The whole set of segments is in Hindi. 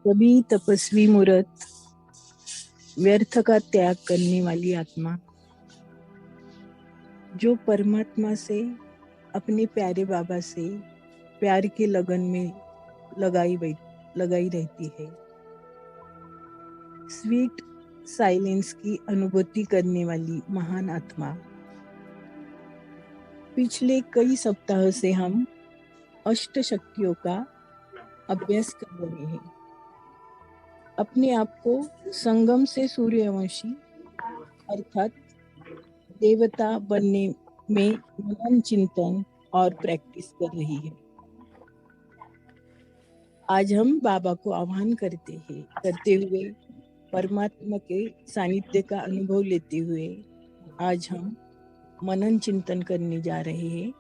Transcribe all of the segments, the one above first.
कभी तपस्वी मूर्त, व्यर्थ का त्याग करने वाली आत्मा, जो परमात्मा से, अपने प्यारे बाबा से प्यार के लगन में लगाई रहती है। स्वीट साइलेंस की अनुभूति करने वाली महान आत्मा। पिछले कई सप्ताह से हम अष्ट शक्तियों का अभ्यास कर रहे हैं। अपने आप को संगम से सूर्यवंशी अर्थात देवता बनने में मनन चिंतन और प्रैक्टिस कर रही है। आज हम बाबा को आह्वान करते हुए परमात्मा के सानिध्य का अनुभव लेते हुए आज हम मनन चिंतन करने जा रहे हैं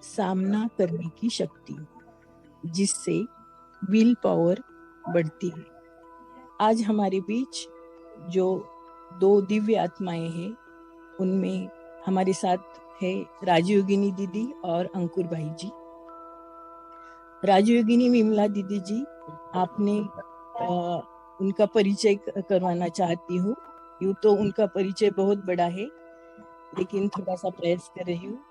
सामना करने की शक्ति, जिससे विल पावर बढ़ती है। आज हमारे बीच जो दो दिव्य आत्माएं हैं, उनमें हमारे साथ है राजयोगिनी दीदी और अंकुर भाई जी। राजयोगिनी विमला दीदी जी, आपने उनका परिचय करवाना चाहती हूँ। यूँ तो उनका परिचय बहुत बड़ा है, लेकिन थोड़ा सा प्रयास कर रही हूँ।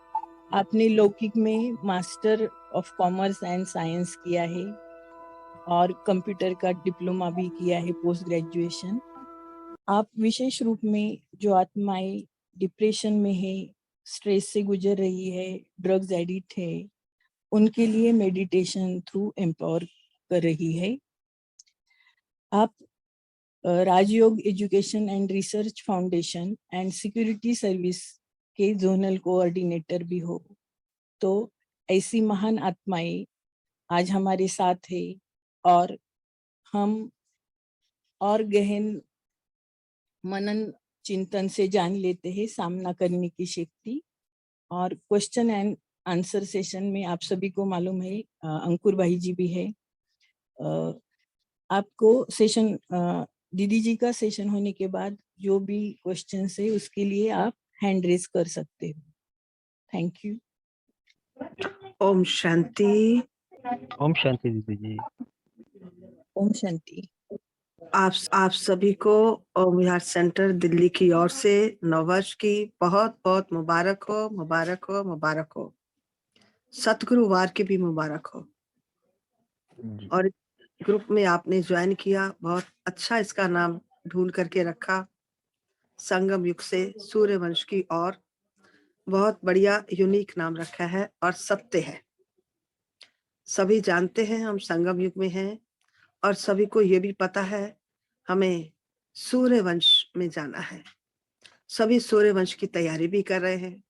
आपने लौकिक में master of commerce and science किया है और कंप्यूटर का डिप्लोमा भी किया है, पोस्ट ग्रेजुएशन। आप विशेष रूप में जो आत्माएं डिप्रेशन में है, स्ट्रेस से गुजर रही है, ड्रग्स एडिक्ट है, उनके लिए मेडिटेशन थ्रू एम्पावर कर रही है। आप Rajyoga education and research foundation and security service के जोनल कोऑर्डिनेटर भी हो। तो ऐसी महान आत्माएं आज हमारे साथ है और हम और गहन मनन चिंतन से जान लेते हैं सामना करने की शक्ति। और क्वेश्चन एंड आंसर सेशन में आप सभी को मालूम है अंकुर भाई जी भी है। आपको सेशन दीदी जी का सेशन होने के बाद जो भी क्वेश्चन है उसके लिए आप हैंड रेज कर सकते हो। Thank you. ओम शांति। ओम शांति दीदी जी। ओम शांति। आप सभी को ओम विहार सेंटर दिल्ली की ओर से नववर्ष की बहुत बहुत मुबारक हो, मुबारक हो, मुबारक हो। सतगुरुवार की भी मुबारक हो। और ग्रुप में आपने ज्वाइन किया, बहुत अच्छा इसका नाम ढूंढ करके रखा, संगम युग से सूर्यवंश की ओर। बहुत बढ़िया यूनिक नाम रखा है और सत्य है। सभी जानते हैं हम संगम युग में हैं और सभी को ये भी पता है हमें सूर्यवंश में जाना है। सभी सूर्यवंश की तैयारी भी कर रहे हैं।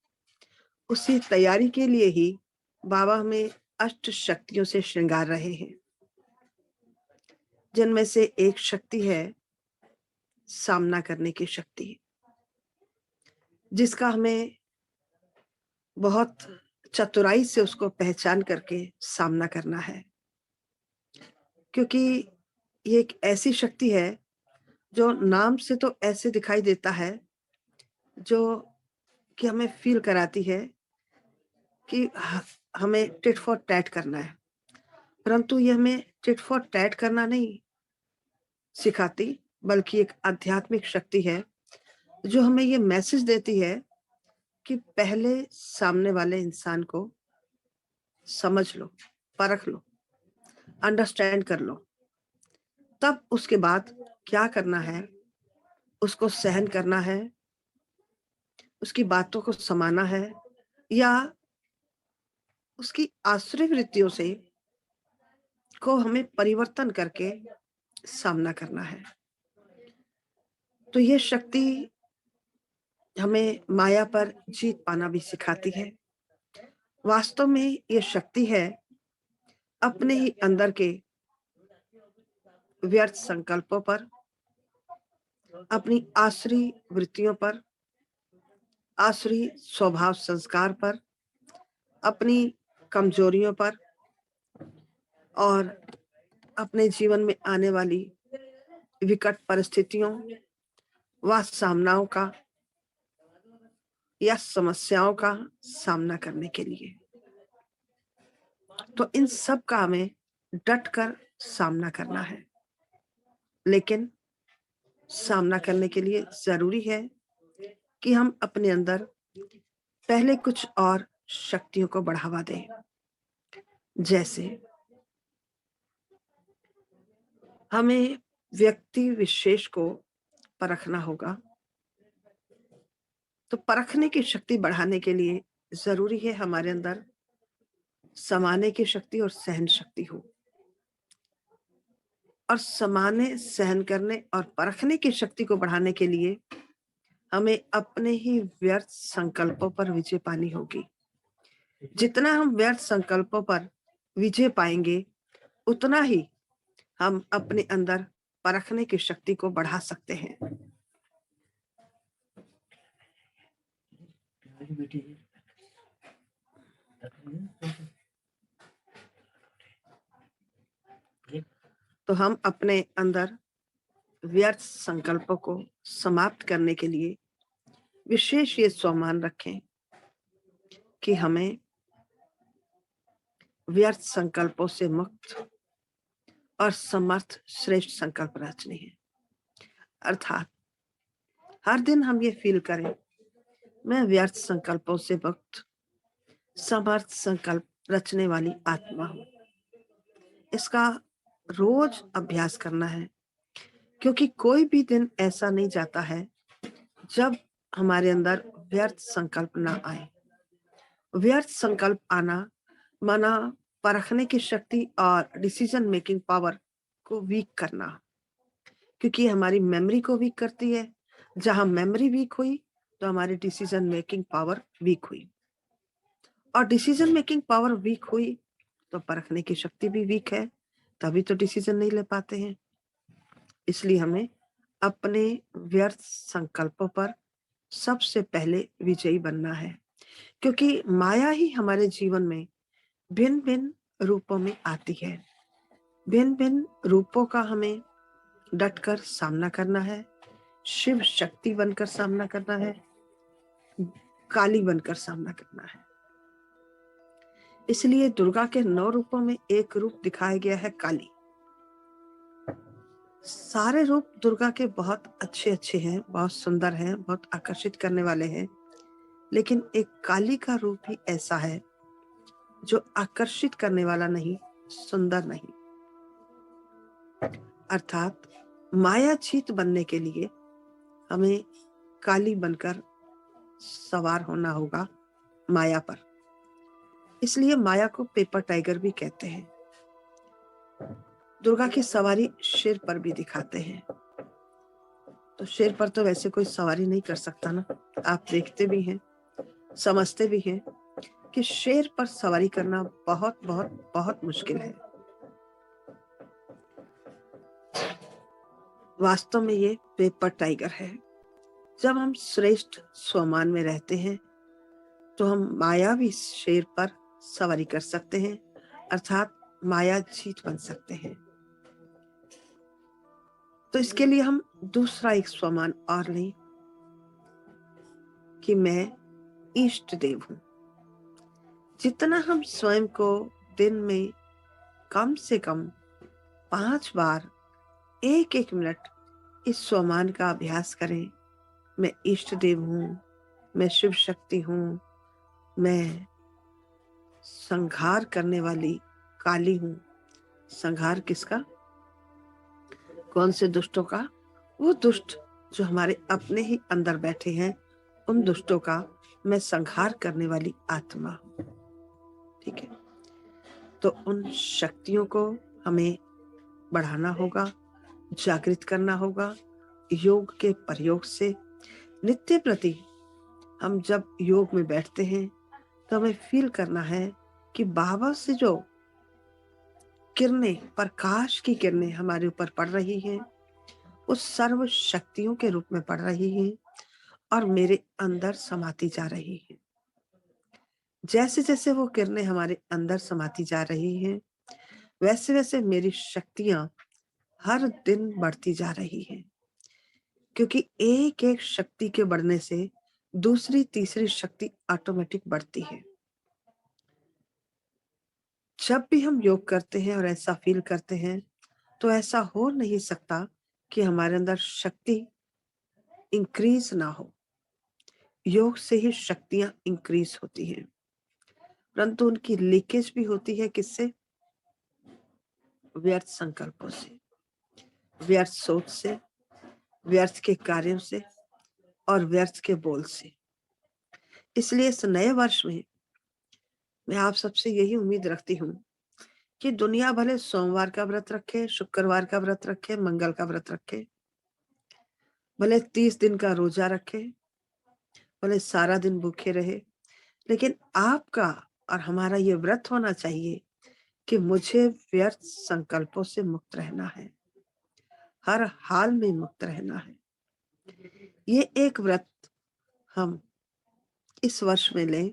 उसी तैयारी के लिए ही बाबा हमें अष्ट शक्तियों से श्रृंगार रहे हैं, जिनमें से एक शक्ति है सामना करने की शक्ति, जिसका हमें बहुत चतुराई से उसको पहचान करके सामना करना है। क्योंकि ये एक ऐसी शक्ति है जो नाम से तो ऐसे दिखाई देता है, जो कि हमें फील कराती है कि हमें टिट फॉर टैट करना है, परंतु ये हमें टिट फॉर टैट करना नहीं सिखाती, बल्कि एक आध्यात्मिक शक्ति है जो हमें ये मैसेज देती है कि पहले सामने वाले इंसान को समझ लो, परख लो, अंडरस्टैंड कर लो, तब उसके बाद क्या करना है, उसको सहन करना है, उसकी बातों को समाना है, या उसकी आश्रय वृत्तियों से को हमें परिवर्तन करके सामना करना है। तो ये शक्ति हमें माया पर जीत पाना भी सिखाती है। वास्तव में ये शक्ति है अपने ही अंदर के व्यर्थ संकल्पों पर, अपनी आसुरी वृत्तियों पर, आसुरी स्वभाव संस्कार पर, अपनी कमजोरियों पर और अपने जीवन में आने वाली विकट परिस्थितियों व सामनाओं का या समस्याओं का सामना करने के लिए। तो इन सब का हमें डट कर सामना करना है। लेकिन सामना करने के लिए जरूरी है कि हम अपने अंदर पहले कुछ और शक्तियों को बढ़ावा दें। जैसे हमें व्यक्ति विशेष को परखना होगा। तो परखने की शक्ति बढ़ाने के लिए जरूरी है हमारे अंदर समाने की शक्ति और सहन शक्ति हो। और समाने, सहन करने और परखने की शक्ति को बढ़ाने के लिए हमें अपने ही व्यर्थ संकल्पों पर विजय पानी होगी। जितना हम व्यर्थ संकल्पों पर विजय पाएंगे उतना ही हम अपने अंदर परखने की शक्ति को बढ़ा सकते हैं। तो हम अपने अंदर व्यर्थ संकल्पों को समाप्त करने के लिए विशेष ये स्वमान रखें कि हमें व्यर्थ संकल्पों से मुक्त और समर्थ श्रेष्ठ संकल्प रचने हैं। अर्थात हर दिन हम ये फील करें, मैं व्यर्थ संकल्पों से मुक्त समर्थ संकल्प रचने वाली आत्मा हूं। इसका रोज अभ्यास करना है, क्योंकि कोई भी दिन ऐसा नहीं जाता है जब हमारे अंदर व्यर्थ संकल्प ना आए। व्यर्थ संकल्प आना माना परखने की शक्ति और डिसीजन मेकिंग पावर को वीक करना, क्योंकि हमारी मेमोरी को वीक करती है। जहां मेमोरी वीक हुई तो हमारी डिसीजन मेकिंग पावर वीक हुई, और डिसीजन मेकिंग पावर वीक हुई तो परखने की शक्ति भी वीक है, तभी तो डिसीजन नहीं ले पाते हैं। इसलिए हमें अपने व्यर्थ संकल्पों पर सबसे पहले विजयी बनना है, क्योंकि माया ही हमारे जीवन में भिन्न भिन्न रूपों में आती है। भिन्न भिन्न रूपों का हमें डटकर सामना करना है। शिव शक्ति बनकर सामना करना है, काली बनकर सामना करना है। इसलिए दुर्गा के 9 रूपों में एक रूप दिखाया गया है काली। सारे रूप दुर्गा के बहुत अच्छे अच्छे हैं, बहुत सुंदर हैं, बहुत आकर्षित करने वाले हैं, लेकिन एक काली का रूप ही ऐसा है जो आकर्षित करने वाला नहीं, सुंदर नहीं। अर्थात मायाजीत बनने के लिए हमें काली बनकर सवार होना होगा माया पर। इसलिए माया को पेपर टाइगर भी कहते हैं। दुर्गा की सवारी शेर पर भी दिखाते हैं। तो शेर पर तो वैसे कोई सवारी नहीं कर सकता ना। आप देखते भी हैं, समझते भी हैं कि शेर पर सवारी करना बहुत बहुत बहुत मुश्किल है। वास्तव में ये पेपर टाइगर है। जब हम श्रेष्ठ स्वमान में रहते हैं तो हम मायावी शेर पर सवारी कर सकते हैं, अर्थात माया जीत बन सकते हैं। तो इसके लिए हम दूसरा एक स्वमान और लें कि मैं इष्ट देव हूं। जितना हम स्वयं को दिन में कम से कम 5 बार 1-1 मिनट इस स्वमान का अभ्यास करें, मैं इष्ट देव हूं, मैं शिव शक्ति हूं, मैं संहार करने वाली काली हूं। संहार किसका? कौन से दुष्टों का? वो दुष्ट जो हमारे अपने ही अंदर बैठे हैं, उन दुष्टों का मैं संहार करने वाली आत्मा हूं। ठीक है, तो उन शक्तियों को हमें बढ़ाना होगा, जागृत करना होगा योग के प्रयोग से। नित्य प्रति हम जब योग में बैठते हैं तो हमें फील करना है कि बाबा से जो किरणें, प्रकाश की किरणें हमारे ऊपर पड़ रही हैं, उस सर्व शक्तियों के रूप में पड़ रही हैं और मेरे अंदर समाती जा रही हैं। जैसे जैसे वो किरणें हमारे अंदर समाती जा रही हैं, वैसे वैसे मेरी शक्तियां हर दिन बढ़ती जा रही हैं, क्योंकि एक एक शक्ति के बढ़ने से दूसरी तीसरी शक्ति ऑटोमेटिक बढ़ती है। जब भी हम योग करते हैं और ऐसा फील करते हैं तो ऐसा हो नहीं सकता कि हमारे अंदर शक्ति इंक्रीज ना हो। योग से ही शक्तियां इंक्रीज होती हैं, परंतु उनकी लीकेज भी होती है किससे? व्यर्थ संकल्पों से, व्यर्थ सोच से, व्यर्थ के कार्यों से और व्यर्थ के बोल से। इसलिए इस नए वर्ष में मैं आप सबसे यही उम्मीद रखती हूँ कि दुनिया भले सोमवार का व्रत रखे, शुक्रवार का व्रत रखे, मंगल का व्रत रखे, भले 30 दिन का रोजा रखे, भले सारा दिन भूखे रहे, लेकिन आपका और हमारा ये व्रत होना चाहिए कि मुझे व्यर्थ संकल्पों से मुक्त रहना है, हर हाल में मुक्त रहना है। ये एक व्रत हम इस वर्ष में लें।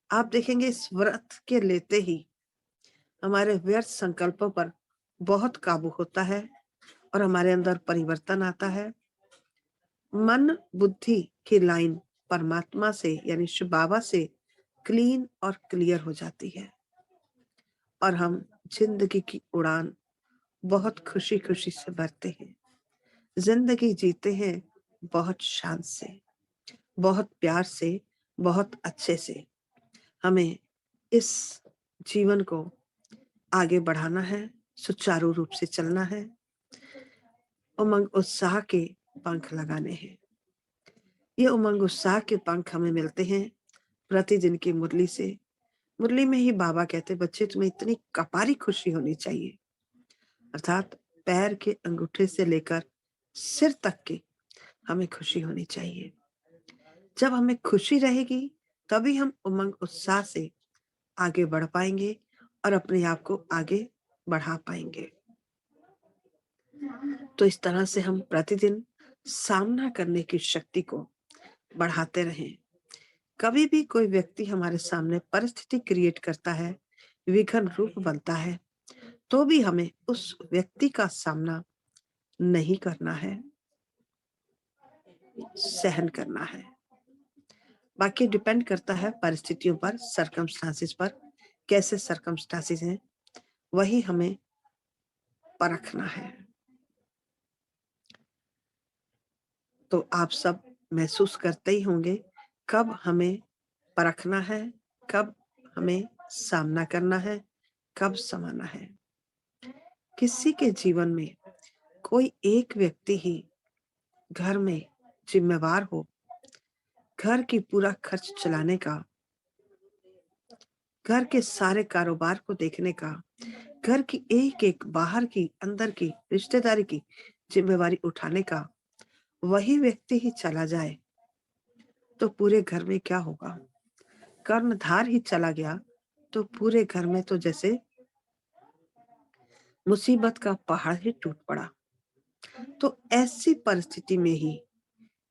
आप देखेंगे इस व्रत के लेते ही हमारे व्यर्थ संकल्पों पर बहुत काबू होता है और हमारे अंदर परिवर्तन आता है। मन बुद्धि की लाइन परमात्मा से यानी शिव बाबा से क्लीन और क्लियर हो जाती है और हम जिंदगी की उड़ान बहुत खुशी खुशी से भरते हैं, जिंदगी जीते हैं बहुत शान से, बहुत प्यार से, बहुत अच्छे से। हमें इस जीवन को आगे बढ़ाना है, सुचारू रूप से चलना है, उमंग उत्साह के पंख लगाने हैं। ये उमंग उत्साह के पंख हमें मिलते हैं प्रतिदिन की मुरली से। मुरली में ही बाबा कहते, बच्चे तुम्हें इतनी कपारी खुशी होनी चाहिए, अर्थात पैर के अंगूठे से लेकर सिर तक की हमें खुशी होनी चाहिए। जब हमें खुशी रहेगी तभी हम उमंग उत्साह से आगे बढ़ पाएंगे और अपने आप को आगे बढ़ा पाएंगे। तो इस तरह से हम प्रतिदिन सामना करने की शक्ति को बढ़ाते रहें। कभी भी कोई व्यक्ति हमारे सामने परिस्थिति क्रिएट करता है, विघ्न रूप बनता है, तो भी हमें उस व्यक्ति का सामना नहीं करना है, सहन करना है। बाकी डिपेंड करता है परिस्थितियों पर, सरकमस्टांसिस पर, कैसे सरकमस्टांसिस हैं वही हमें परखना है। तो आप सब महसूस करते ही होंगे कब हमें परखना है, कब हमें सामना करना है, कब समाना है। किसी के जीवन में कोई एक व्यक्ति ही घर में जिम्मेवार हो, घर की पूरा खर्च चलाने का, घर के सारे कारोबार को देखने का, घर की एक एक बाहर की अंदर की रिश्तेदारी की जिम्मेवारी उठाने का वही व्यक्ति ही चला जाए तो पूरे घर में क्या होगा? कर्णधार ही चला गया तो पूरे घर में तो जैसे मुसीबत का पहाड़ ही टूट पड़ा। तो ऐसी परिस्थिति में ही,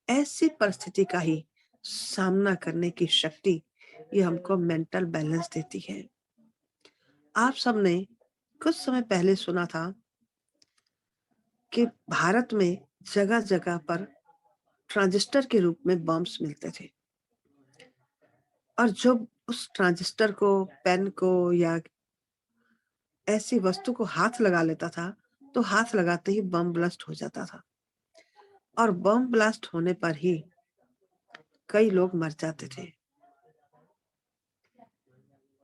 ऐसी परिस्थिति का ही सामना करने की शक्ति ये हमको मेंटल बैलेंस देती है। आप सबने कुछ समय पहले सुना था कि भारत में जगह जगह पर ट्रांजिस्टर के रूप में बम्स मिलते थे और जो उस ट्रांजिस्टर को, पेन को या ऐसी वस्तु को हाथ लगा लेता था तो हाथ लगाते ही बम ब्लास्ट हो जाता था और बम ब्लास्ट होने पर ही कई लोग मर जाते थे।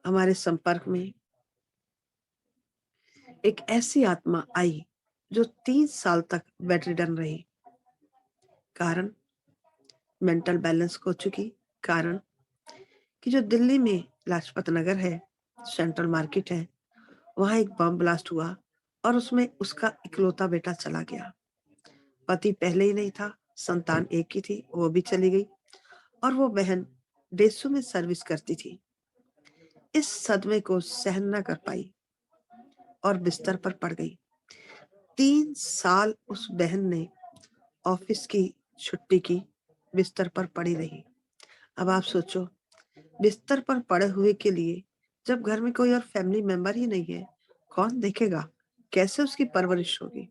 हमारे संपर्क में एक ऐसी आत्मा आई जो 3 साल तक बेड रिडन रही। कारण मेंटल बैलेंस खो चुकी। कारण कि जो दिल्ली में लाजपत नगर है, सेंट्रल मार्केट है, वहां एक बम ब्लास्ट हुआ और उसमें उसका इकलौता बेटा चला गया। पति पहले ही नहीं था, संतान एक ही थी, वो भी चली गई और वो बहन डेसू में सर्विस करती थी। इस सदमे को सहन न कर पाई और बिस्तर पर पड़ गई। 3 साल उस बहन ने ऑफिस की छुट्टी की, बिस्तर पर पड़ी रही। अब आप सोचो, बिस्तर पर पड़े हुए के लिए जब घर में कोई और फैमिली मेंबर ही नहीं है, कौन देखेगा? कैसे उसकी परवरिश होगी?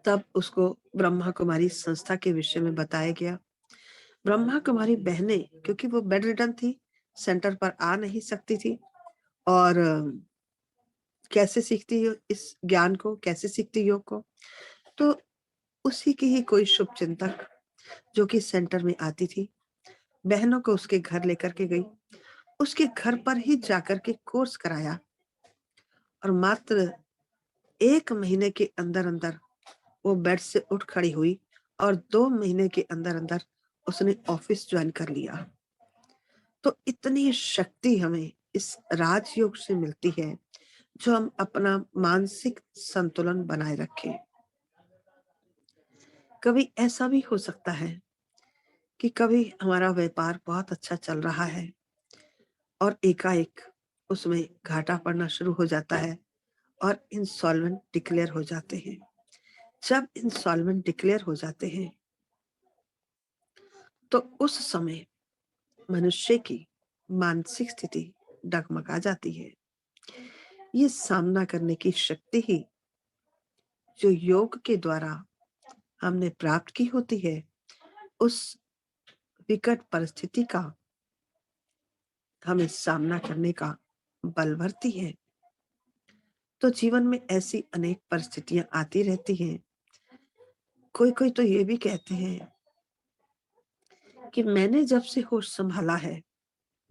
तब उसको ब्रह्मा कुमारी संस्था के विषय में बताया गया। ब्रह्मा कुमारी बहनें, क्योंकि वो बेड रिडन थी, सेंटर पर आ नहीं सकती थी और कैसे सीखती हो इस ज्ञान को, कैसे सीखती योग को? तो उसी की ही कोई शुभचिंतक जो कि सेंटर में आती थी, बहनों को उसके घर लेकर के गई, उसके घर पर ही जाकर के कोर्स कराया और मात्र 1 महीने के अंदर-अंदर वो बेड से उठ खड़ी हुई और 2 महीने के अंदर-अंदर उसने ऑफिस जॉइन कर लिया। तो इतनी शक्ति हमें इस राजयोग से मिलती है, जो हम अपना मानसिक संतुलन बनाए रखें। कभी ऐसा भी हो सकता है कि कभी हमारा व्यापार बहुत अच्छा चल रहा है और एकाएक उसमें घाटा पड़ना शुरू हो जाता है और इंसॉल्वेंट डिक्लेयर हो जाते हैं। जब इंसॉल्वेंट डिक्लेयर हो जाते हैं, तो उस समय मनुष्य की मानसिक स्थिति डगमगा जाती है। ये सामना करने की शक्ति ही जो योग के द्वारा हमने प्राप्त की होती है, उस विकट परिस्थिति का हमें सामना करने का बल भरती है। तो जीवन में ऐसी अनेक परिस्थितियां आती रहती हैं। कोई तो ये भी कहते हैं कि मैंने जब से होश संभाला है,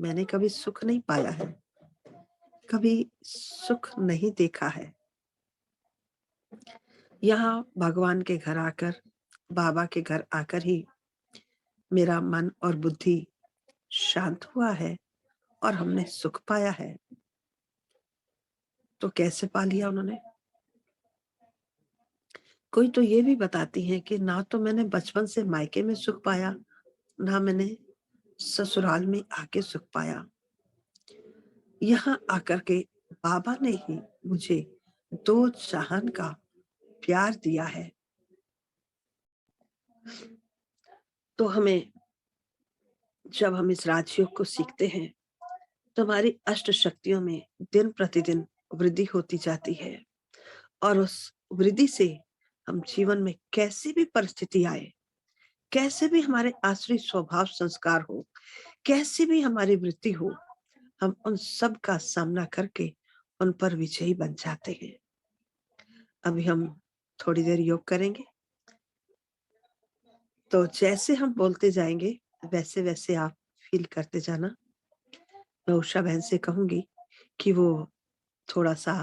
मैंने कभी सुख नहीं पाया है, कभी सुख नहीं देखा है। यहाँ भगवान के घर आकर, बाबा के घर आकर ही मेरा मन और बुद्धि शांत हुआ है और हमने सुख पाया है। तो कैसे पा लिया उन्होंने? कोई तो ये भी बताती हैं कि ना तो मैंने बचपन से मायके में सुख पाया, ना मैंने ससुराल में आके सुख पाया। यहाँ आकर के बाबा ने ही मुझे 2 जहान का प्यार दिया है। तो हमें जब हम इस राजयोग को सीखते हैं, तो हमारी अष्ट शक्तियों में दिन प्रतिदिन वृद्धि होती जाती है और उस वृद्धि से हम जीवन में कैसी भी परिस्थिति आए, कैसे भी हमारे आश्रित स्वभाव संस्कार हो, कैसी भी हमारी वृत्ति हो, हम उन सब का सामना करके उन पर विजयी बन जाते हैं। अभी हम थोड़ी देर योग करेंगे। तो जैसे हम बोलते जाएंगे, वैसे वैसे आप फील करते जाना। मैं उषा बहन से कहूंगी कि वो थोड़ा सा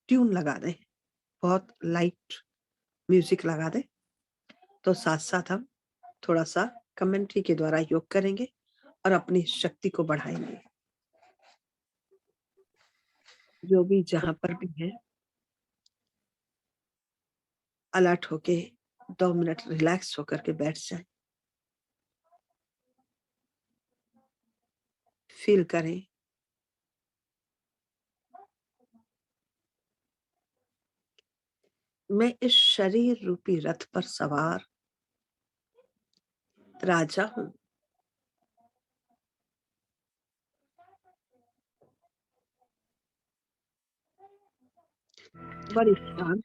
ट्यून लगा दें, बहुत लाइट म्यूजिक लगा दें, तो साथ साथ हम थोड़ा सा कमेंट्री के द्वारा योग करेंगे और अपनी शक्ति को बढ़ाएंगे। जो भी जहां पर भी है, अलर्ट होके 2 मिनट रिलैक्स होकर के बैठ जाएं। फील करें मैं इस शरीर रूपी रथ पर सवार राजा हूं। बड़ी शांत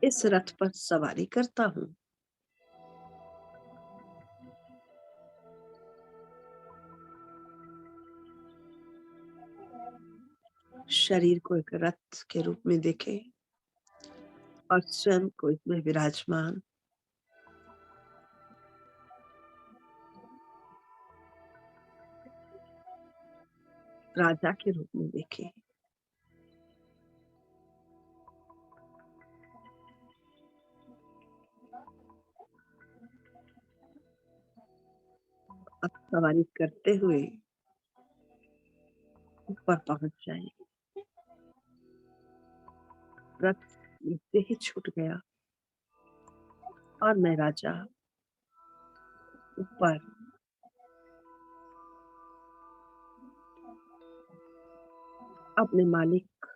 इस रथ पर सवारी करता हूं। शरीर को एक रथ के रूप में देखें और स्वयं को इसमें विराजमान राजा के रूप में देखें। अब सवारी करते हुए ऊपर पहुंच जाए। रथ नीचे ही छूट गया और मैं राजा ऊपर अपने मालिक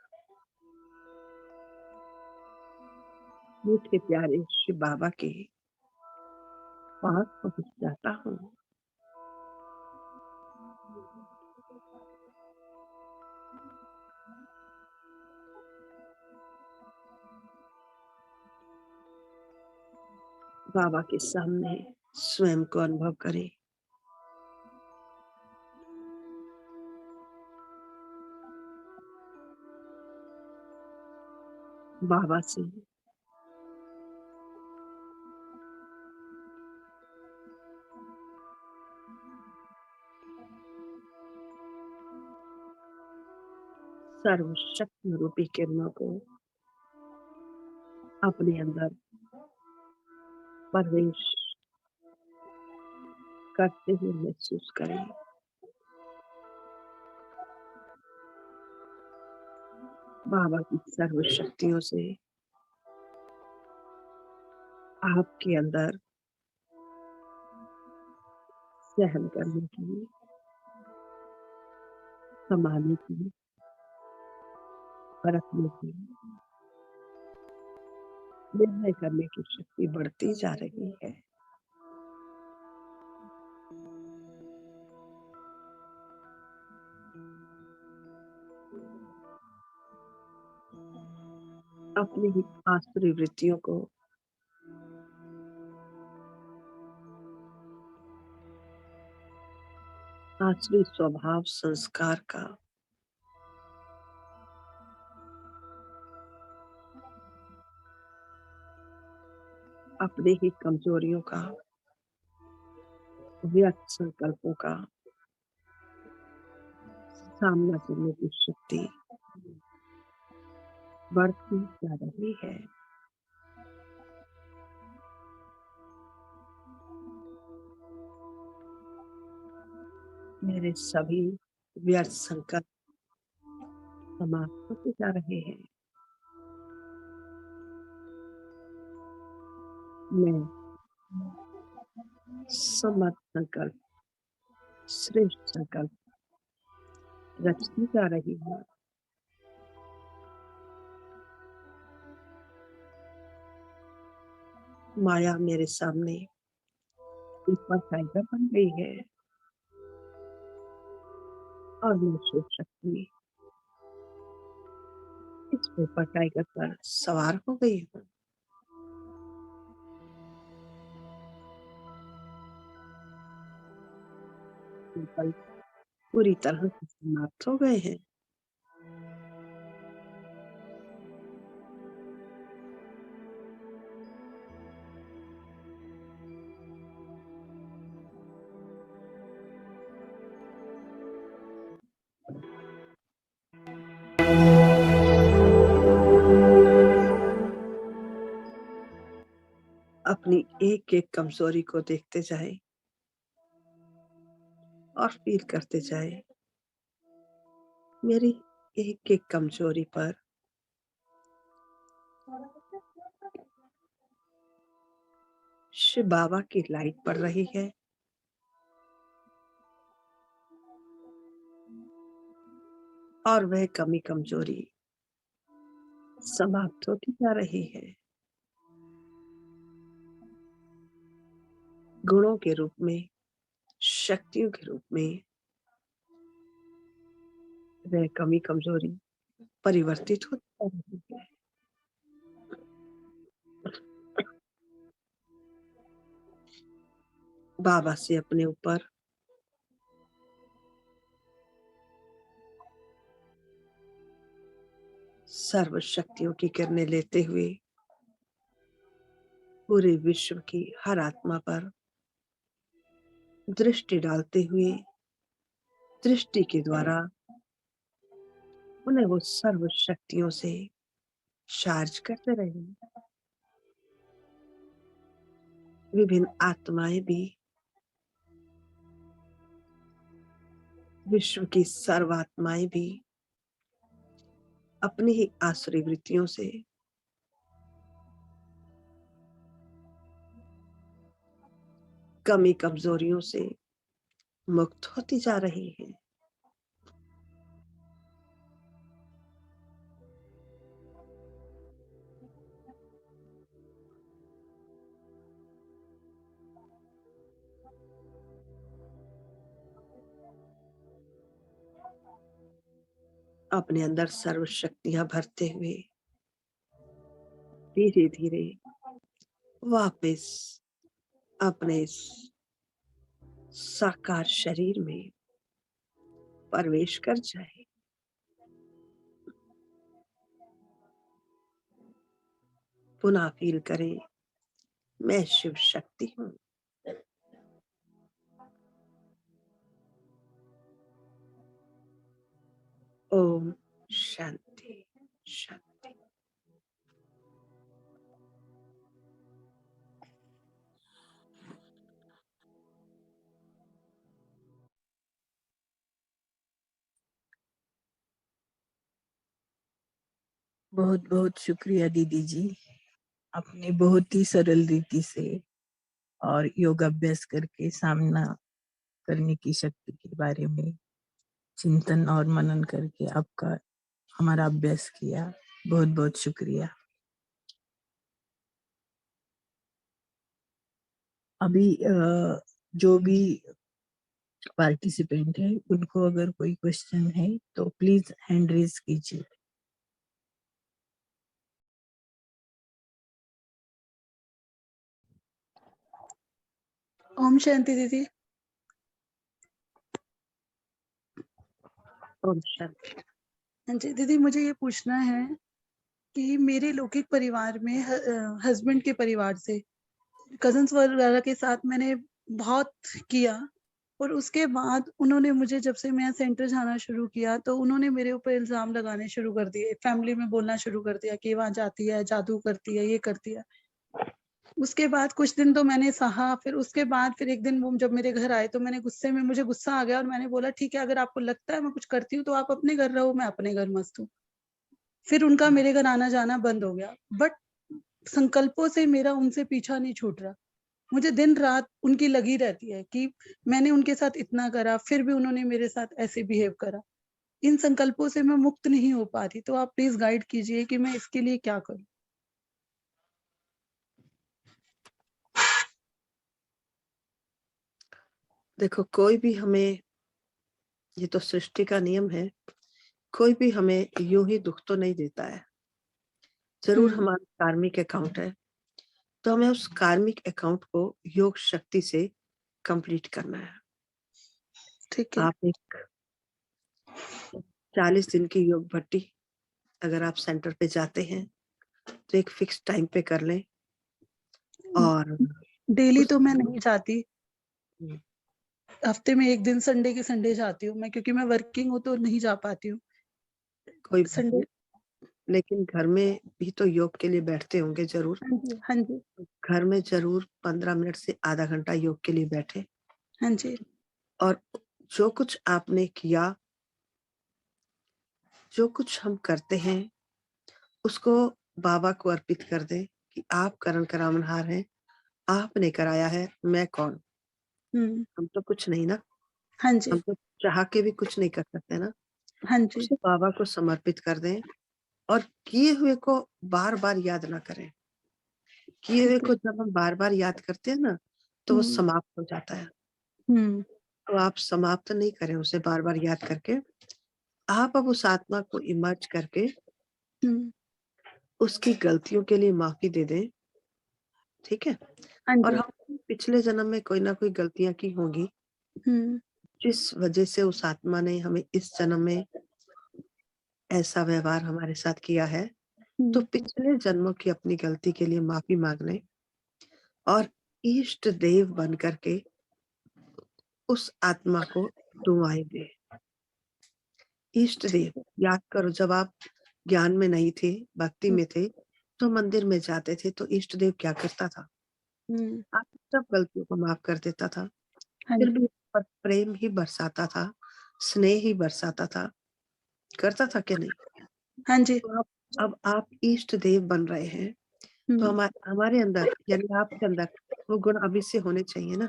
मीठे प्यारे श्री बाबा के पास पहुंच जाता हूँ। बाबा के सामने स्वयं को अनुभव करें। बाबा से सर्वशक्ति रूपी किरणों को अपने अंदर प्रवेश करते हुए महसूस करें। बाबा की सर्व शक्तियों से आपके अंदर सहन करने की, संभालने की, परखने की, निर्णय करने की शक्ति बढ़ती जा रही है। अपनी ही आसुरी वृत्तियों को आसुरी स्वभाव संस्कार का अपने ही कमजोरियों का, व्यर्थ संकल्पों का सामना करने की शक्ति बढ़ती जा रही है। मेरे सभी व्यर्थ संकल्प समाप्त होते जा रहे हैं। मैं समर्थ संकल्प, श्रेष्ठ संकल्प रचती जा रही हूँ। माया मेरे सामने ऊपर टाइगर बन गई है और मैं शिव शक्ति इस पेपर टाइगर पर सवार हो गई हूँ। संकल्प पूरी तरह से समाप्त हो गए हैं। अपनी एक एक कमजोरी को देखते जाए और फील करते जाए। मेरी एक एक कमजोरी पर शिव बाबा की लाइट पड़ रही है और वह कमी कमजोरी समाप्त होती जा रही है। गुणों के रूप में, शक्तियों के रूप में वह कमी कमजोरी परिवर्तित होती जा रही है। बाबा से अपने ऊपर सर्व शक्तियों की किरणें लेते हुए पूरे विश्व की हर आत्मा पर दृष्टि डालते हुए दृष्टि के द्वारा उन्हें वो सर्व शक्तियों से चार्ज करते रहे। विभिन्न आत्माएं भी विश्व की सर्वात्माएं भी अपनी ही आसुरी वृत्तियों से कमी कमजोरियों से मुक्त होती जा रही है। अपने अंदर सर्व शक्तियां भरते हुए धीरे धीरे वापस अपने इस साकार शरीर में प्रवेश कर जाए। पुनः फील करें, मैं शिव शक्ति हूँ। ओम शांति शांति। बहुत बहुत शुक्रिया दीदी जी। आपने बहुत ही सरल रीति से और योग अभ्यास करके सामना करने की शक्ति के बारे में चिंतन और मनन करके आपका हमारा अभ्यास किया। बहुत बहुत शुक्रिया। अभी जो भी पार्टिसिपेंट है उनको अगर कोई क्वेश्चन है तो प्लीज हैंड रेज कीजिए। ओम शांति दीदी। ओम शांति। हाँ जी दीदी, मुझे ये पूछना है कि मेरे लौकिक परिवार में हस्बैंड के परिवार से कजन्स वगैरह के साथ मैंने बहुत किया, और उसके बाद उन्होंने मुझे, जब से मैं सेंटर जाना शुरू किया तो उन्होंने मेरे ऊपर इल्जाम लगाने शुरू कर दिए, फैमिली में बोलना शुरू कर दिया कि वहां जाती है, जादू करती है, ये करती है। उसके बाद कुछ दिन तो मैंने सहा, फिर उसके बाद फिर एक दिन वो जब मेरे घर आए तो मैंने गुस्से में, मुझे गुस्सा आ गया और मैंने बोला ठीक है, अगर आपको लगता है मैं कुछ करती हूँ तो आप अपने घर रहो, मैं अपने घर मस्त हूँ। फिर उनका मेरे घर आना जाना बंद हो गया, बट संकल्पों से मेरा उनसे पीछा नहीं छूट रहा। मुझे दिन रात उनकी लगी रहती है कि मैंने उनके साथ इतना करा, फिर भी उन्होंने मेरे साथ ऐसे बिहेव करा। इन संकल्पों से मैं मुक्त नहीं हो पा रही, तो आप प्लीज गाइड कीजिए कि मैं इसके लिए क्या करूं। देखो, कोई भी हमें, ये तो सृष्टि का नियम है, कोई भी हमें यूं ही दुख तो नहीं देता है। जरूर हमारा कार्मिक अकाउंट है, तो हमें उस कार्मिक अकाउंट को योग शक्ति से कंप्लीट करना है। ठीक है। आप एक 40 दिन की योग भट्टी अगर आप सेंटर पे जाते हैं तो एक फिक्स टाइम पे कर लें। और डेली उस तो मैं नहीं जाती, हफ्ते में एक दिन संडे के संडे जाती हूँ मैं, क्योंकि मैं वर्किंग हूँ तो नहीं जा पाती हूँ कोई बात संडे। नहीं, लेकिन घर में भी तो योग के लिए बैठते होंगे जरूर। हाँ जी, हाँ जी, घर में जरूर 15 मिनट से आधा घंटा योग के लिए बैठे, हाँ जी। और जो कुछ आपने किया, जो कुछ हम करते हैं, उसको बाबा को अर्पित कर दें कि आप करण करावनहार हैं, आपने कराया है, मैं कौन। हम तो कुछ नहीं ना, हाँ जी, हम तो चाह के भी कुछ नहीं कर सकते ना। हाँ जी, उसे बाबा को समर्पित कर दें, और किए हुए को बार बार याद ना करें। किए हुए ठीक है। को जब हम बार बार याद करते हैं ना, तो वो समाप्त हो जाता है। तो आप समाप्त नहीं करें उसे बार बार याद करके। आप अब उस आत्मा को इमर्ज करके उसकी गलतियों के लिए माफी दे दें, ठीक है। हाँ और जी, हम पिछले जन्म में कोई ना कोई गलतियां की होंगी, जिस वजह से उस आत्मा ने हमें इस जन्म में ऐसा व्यवहार हमारे साथ किया है। तो पिछले जन्मों की अपनी गलती के लिए माफी मांग लें, और इष्ट देव बन करके उस आत्मा को दुआएं दे। इष्ट देव याद करो, जब आप ज्ञान में नहीं थे, भक्ति में थे, तो मंदिर में जाते थे तो इष्ट देव क्या करता था? आप सब गलतियों को माफ कर देता था, हाँ फिर जी, भी पर प्रेम ही बरसाता था, स्नेह ही बरसाता था, करता था कि नहीं? हाँ जी, तो अब आप इष्ट देव बन रहे हैं, तो हमारे अंदर, यानी आपके अंदर वो गुण अभी से होने चाहिए ना।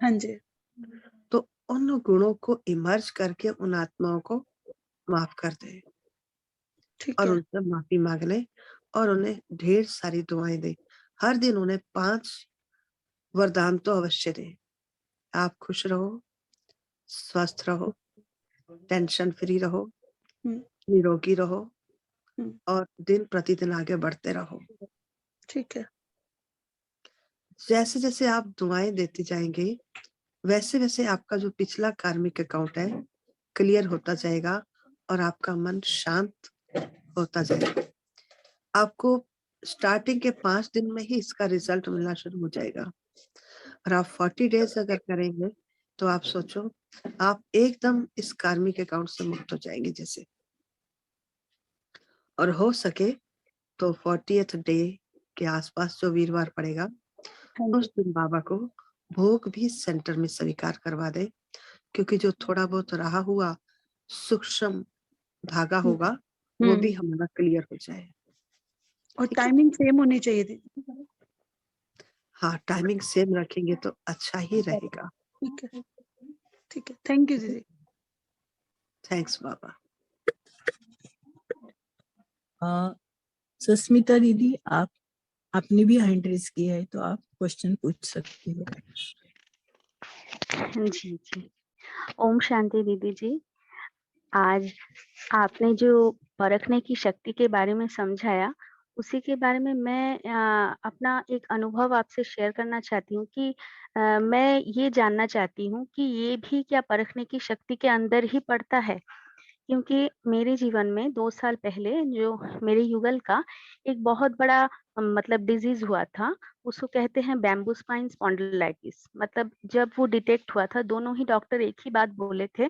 हाँ जी, तो उन गुणों को इमर्ज करके उन आत्माओं को माफ कर दें, ठीक और है। उनसे माफी मांग लें, और उन्हें ढेर सारी दुआएं दें। हर दिन उन्हें 5 वरदान तो अवश्य दें। आप खुश रहो, स्वस्थ रहो, टेंशन फ्री रहो, निरोगी रहो, और दिन प्रतिदिन आगे बढ़ते रहो। ठीक है। जैसे जैसे आप दुआएं देते जाएंगे, वैसे वैसे आपका जो पिछला कार्मिक अकाउंट है क्लियर होता जाएगा और आपका मन शांत होता जाएगा। आपको स्टार्टिंग के 5 दिन में ही इसका रिजल्ट मिलना शुरू हो जाएगा। और आप 40 डेज अगर करेंगे तो आप सोचो, आप एकदम इस कार्मिक अकाउंट से मुक्त हो जाएंगे जैसे। और हो सके तो 40th डे के आसपास जो वीरवार पड़ेगा, उस दिन बाबा को भोग भी सेंटर में स्वीकार करवा दे, क्योंकि जो थोड़ा बहुत रहा हुआ सूक्ष्म धागा होगा वो भी हमारा क्लियर हो जाए। और ठीक है? टाइमिंग सेम होनी चाहिए दीदी। हाँ, टाइमिंग सेम रखेंगे तो अच्छा ही रहेगा। ठीक है, ठीक है, थैंक यू दीदी। थैंक्स बाबा। सस्मिता दीदी, आपने भी हैंड रेज किया है तो आप क्वेश्चन पूछ सकती हो। जी जी, ओम शांति दीदी जी। आज आपने जो परखने की शक्ति के बारे में समझाया, उसी के बारे में मैं अपना एक अनुभव आपसे शेयर करना चाहती हूँ कि मैं ये जानना चाहती हूँ कि ये भी क्या परखने की शक्ति के अंदर ही पड़ता है? क्योंकि मेरे जीवन में 2 साल पहले जो मेरे युगल का एक बहुत बड़ा मतलब डिजीज हुआ था, उसको कहते हैं बैम्बू स्पाइन स्पॉन्डिलाइटिस। मतलब जब वो डिटेक्ट हुआ था, दोनों ही डॉक्टर एक ही बात बोले थे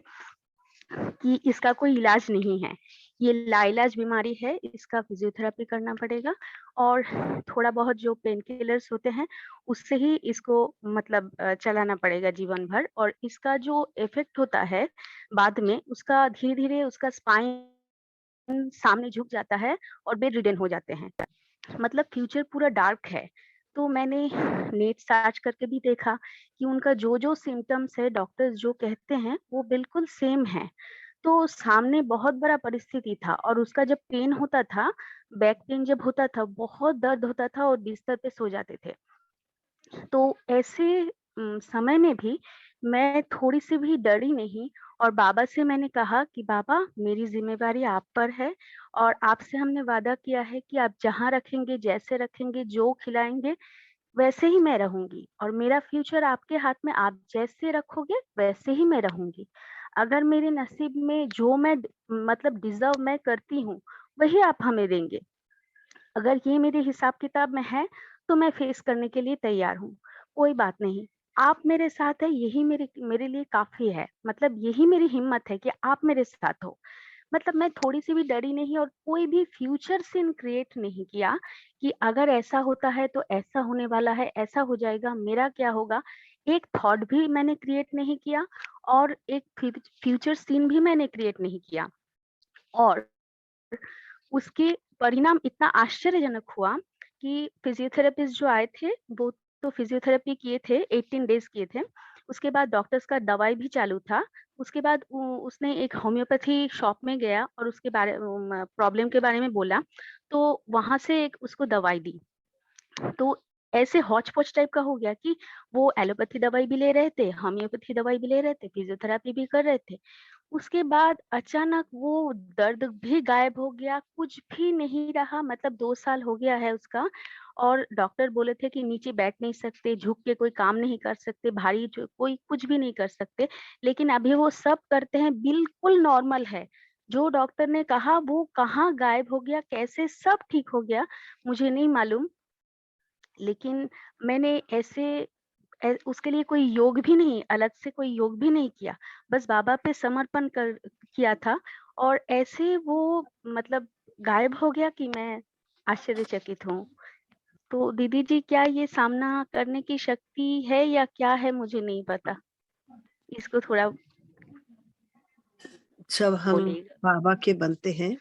कि इसका कोई इलाज नहीं है, ये लाइलाज बीमारी है, इसका फिजियोथेरेपी करना पड़ेगा और थोड़ा बहुत जो पेन किलर्स होते हैं उससे ही इसको मतलब चलाना पड़ेगा जीवन भर। और इसका जो इफेक्ट होता है बाद में, उसका धीरे धीरे उसका स्पाइन सामने झुक जाता है और बेड रिडन हो जाते हैं। मतलब फ्यूचर पूरा डार्क है। तो मैंने नेट सर्च करके भी देखा कि उनका जो जो सिम्टम्स है, डॉक्टर्स जो कहते हैं वो बिल्कुल सेम है। तो सामने बहुत बड़ा परिस्थिति था और उसका जब पेन होता था, बैक पेन जब होता था, बहुत दर्द होता था और बिस्तर पे सो जाते थे। तो ऐसे समय में भी मैं थोड़ी सी भी डरी नहीं और बाबा से मैंने कहा कि बाबा, मेरी जिम्मेदारी आप पर है और आपसे हमने वादा किया है कि आप जहाँ रखेंगे, जैसे रखेंगे, जो खिलाएंगे वैसे ही मैं रहूंगी और मेरा फ्यूचर आपके हाथ में, आप जैसे रखोगे वैसे ही मैं रहूंगी। अगर मेरे नसीब में जो मैं मतलब डिजर्व मैं करती हूँ, वही आप हमें देंगे। अगर ये मेरे हिसाब किताब में है तो मैं फेस करने के लिए तैयार हूँ। कोई बात नहीं, आप मेरे साथ है, यही मेरे मेरे लिए काफी है। मतलब यही मेरी हिम्मत है कि आप मेरे साथ हो। मतलब मैं थोड़ी सी भी डरी नहीं और कोई भी फ्यूचर सीन क्रिएट नहीं किया कि अगर ऐसा होता है तो ऐसा होने वाला है, ऐसा हो जाएगा, मेरा क्या होगा। एक थॉट भी मैंने क्रिएट नहीं किया और एक फ्यूचर सीन भी मैंने क्रिएट नहीं किया। और उसके परिणाम इतना आश्चर्यजनक हुआ कि फिजियोथेरेपिस्ट जो आए थे, वो तो फिजियोथेरेपी किए थे, 18 डेज किए थे। उसके बाद डॉक्टर्स का दवाई भी चालू था। उसके बाद उसने एक होम्योपैथी शॉप में गया और उसके बारे प्रॉब्लम के बारे में बोला, तो वहां से एक उसको दवाई दी। तो ऐसे हौच-पौच टाइप का हो गया कि वो एलोपैथी दवाई भी ले रहे थे, होम्योपैथी दवाई भी ले रहे थे, फिजियोथेरेपी भी कर रहे थे। उसके बाद अचानक वो दर्द भी गायब हो गया, कुछ भी नहीं रहा। मतलब 2 साल हो गया है उसका और डॉक्टर बोले थे कि नीचे बैठ नहीं सकते, झुक के कोई काम नहीं कर सकते, भारी जो कोई कुछ भी नहीं कर सकते। लेकिन अभी वो सब करते हैं, बिल्कुल नॉर्मल है। जो डॉक्टर ने कहा वो कहाँ गायब हो गया, कैसे सब ठीक हो गया, मुझे नहीं मालूम। लेकिन मैंने ऐसे उसके लिए कोई योग भी नहीं, अलग से कोई योग भी नहीं किया, बस बाबा पे समर्पण कर किया था और ऐसे वो मतलब गायब हो गया कि मैं आश्चर्यचकित हूँ। तो दीदी जी, क्या ये सामना करने की शक्ति है या क्या है, मुझे नहीं पता। इसको थोड़ा जब हम बोलिएगा। बाबा के बनते हैं